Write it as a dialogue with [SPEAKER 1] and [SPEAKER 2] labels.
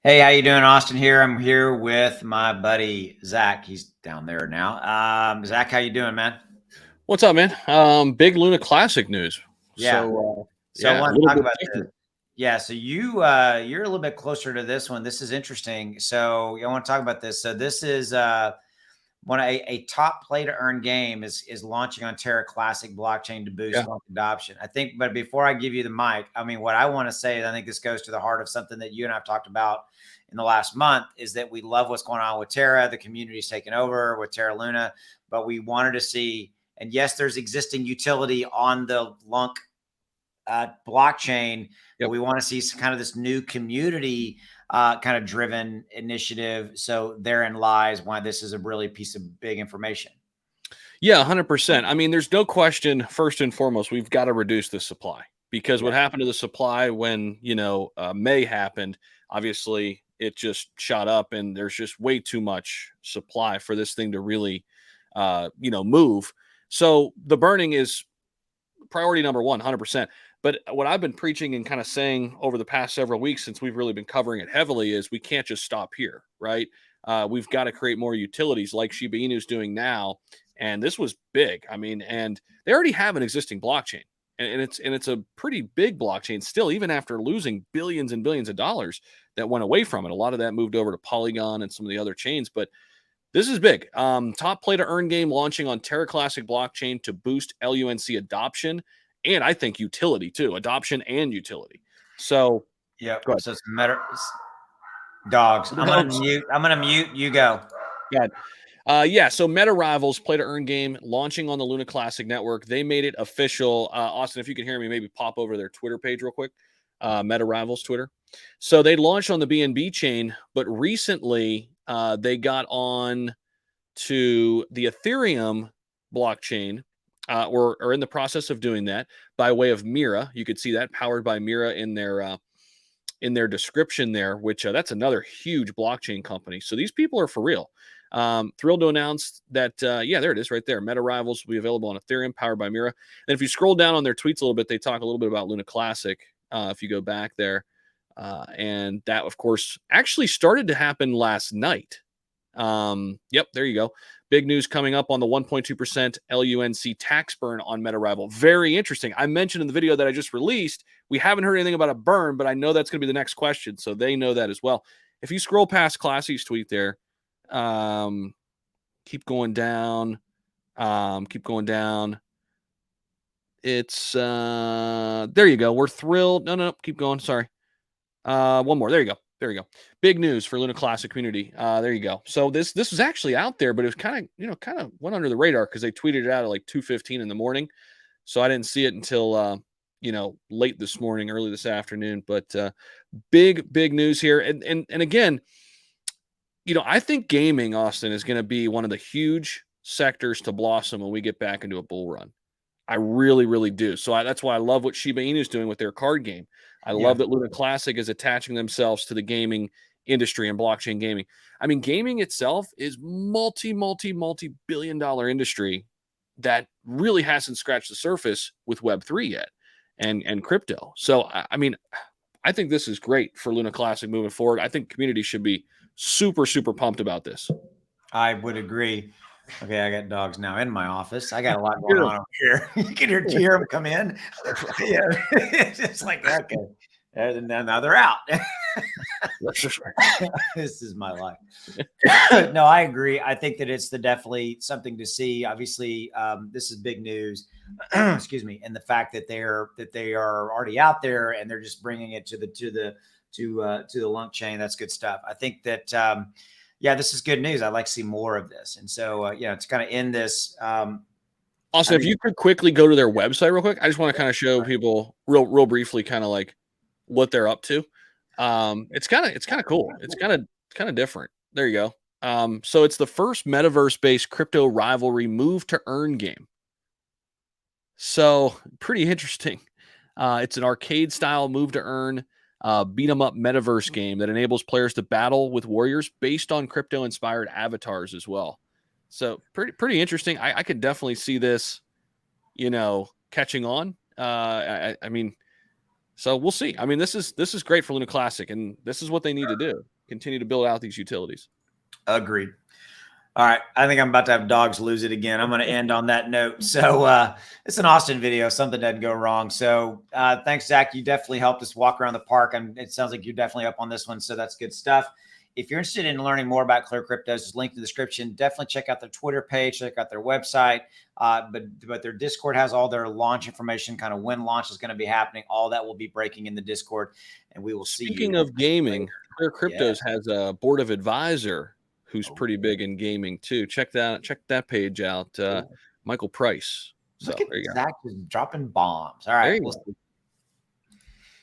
[SPEAKER 1] Hey, how you doing, Austin? Here, I'm here with my buddy Zach. He's down there now. Zach, how you doing, man?
[SPEAKER 2] What's up, man? Big Luna Classic news.
[SPEAKER 1] Yeah. So I
[SPEAKER 2] Yeah, a
[SPEAKER 1] want to
[SPEAKER 2] little
[SPEAKER 1] talk
[SPEAKER 2] bit
[SPEAKER 1] about this.
[SPEAKER 2] different.
[SPEAKER 1] Yeah. So you're a little bit closer to this one. This is interesting. So I want to talk about this. So this is one a top play to earn game is launching on Terra Classic blockchain to boost
[SPEAKER 2] Yeah,
[SPEAKER 1] lunc adoption. I think, but before I give you the mic, I mean, what I want to say is I think this goes to the heart of something that you and I've talked about in the last month is that we love what's going on with Terra. The community's taken over with Terra Luna, but we wanted to see, and yes, there's existing utility on the lunc blockchain, but
[SPEAKER 2] yep.
[SPEAKER 1] we want to see some kind of this new community kind of driven initiative. So therein lies why this is a really piece of big information.
[SPEAKER 2] Yeah, 100%. I mean, there's no question, first and foremost, we've got to reduce the supply because
[SPEAKER 1] Yeah.
[SPEAKER 2] what happened to the supply when, May happened, obviously it just shot up and there's just way too much supply for this thing to really, move. So the burning is priority number one, 100%. But what I've been preaching and kind of saying over the past several weeks since we've really been covering it heavily is we can't just stop here, right? We've got to create more utilities like Shiba Inu is doing now. And this was big. I mean, and they already have an existing blockchain. And it's a pretty big blockchain still, even after losing billions and billions of dollars that went away from it. A lot of that moved over to Polygon and some of the other chains, but this is big. Top play to earn game launching on Terra Classic blockchain to boost LUNC adoption and I think utility too, adoption and utility. So
[SPEAKER 1] Yep.
[SPEAKER 2] go ahead.
[SPEAKER 1] So it's dogs.
[SPEAKER 2] The dogs.
[SPEAKER 1] I'm gonna mute. You go.
[SPEAKER 2] Go ahead. So Meta Rivals play to earn game launching on the Luna Classic network. They made it official. Austin, if you can hear me, maybe pop over their Twitter page real quick. Meta Rivals Twitter. So they launched on the BNB chain, but recently they got on to the Ethereum blockchain, or are in the process of doing that by way of Mira. You could see that powered by Mira in their description there, which that's another huge blockchain company. So these people are for real. Thrilled to announce that, there it is right there. Meta Rivals will be available on Ethereum, powered by Mira. And if you scroll down on their tweets a little bit, they talk a little bit about Luna Classic. If you go back there, and that, of course, actually started to happen last night. Yep, there you go. Big news coming up on the 1.2% LUNC tax burn on MetaRival. Very interesting. I mentioned in the video that I just released, we haven't heard anything about a burn, but I know that's going to be the next question. So they know that as well. If you scroll past Classy's tweet there, keep going down. Keep going down. It's there you go. We're thrilled. No, keep going. Sorry. One more. There you go. There you go. Big news for Luna Classic community. There you go. So this was actually out there, but it was kind of went under the radar because they tweeted it out at like 2:15 in the morning. So I didn't see it until late this morning, early this afternoon. But big news here. And again, I think gaming, Austin, is going to be one of the huge sectors to blossom when we get back into a bull run. I really, really do. So that's why I love what Shiba Inu is doing with their card game. I
[SPEAKER 1] Yeah.
[SPEAKER 2] love that Luna Classic is attaching themselves to the gaming industry and blockchain gaming. I mean, gaming itself is multi-billion dollar industry that really hasn't scratched the surface with Web3 yet and crypto. So, I mean, I think this is great for Luna Classic moving forward. I think community should be super, super pumped about this.
[SPEAKER 1] I would agree. Okay, I got dogs now in my office. I got a lot going
[SPEAKER 2] Hear 'em.
[SPEAKER 1] on over here. You can hear them come in. Yeah, it's just like okay, and now they're out. This is my life. No, I agree. I think that it's definitely something to see. Obviously, this is big news. Excuse me, and the fact that they are already out there and they're just bringing it to the lunc chain. That's good stuff. I think that yeah, this is good news. I'd like to see more of this. And so it's kind of in this.
[SPEAKER 2] Also, if you could quickly go to their website real quick, I just want to kind of show people real briefly, kind of like what they're up to. It's kind of cool. It's kind of different. There you go. So it's the first metaverse-based crypto rivalry move to earn game. So pretty interesting. It's an arcade-style move to earn beat 'em up metaverse game that enables players to battle with warriors based on crypto-inspired avatars as well. So pretty interesting. I could definitely see this, catching on. I mean, So we'll see. I mean, this is great for Luna Classic, and this is what they need to do. Continue to build out these utilities.
[SPEAKER 1] Agreed. All right. I think I'm about to have dogs lose it again. I'm going to end on that note. So it's an Austin video. Something doesn't go wrong. So thanks, Zach. You definitely helped us walk around the park. And it sounds like you're definitely up on this one. So that's good stuff. If you're interested in learning more about ClearCryptos, there's a link in the description. Definitely check out their Twitter page, check out their website. But their Discord has all their launch information, kind of when launch is going to be happening. All that will be breaking in the Discord, and we will see you.
[SPEAKER 2] Speaking of gaming, ClearCryptos has a board of advisor who's pretty big in gaming too. Check that page out. Michael Price.
[SPEAKER 1] So, look at Zach just dropping bombs. All right.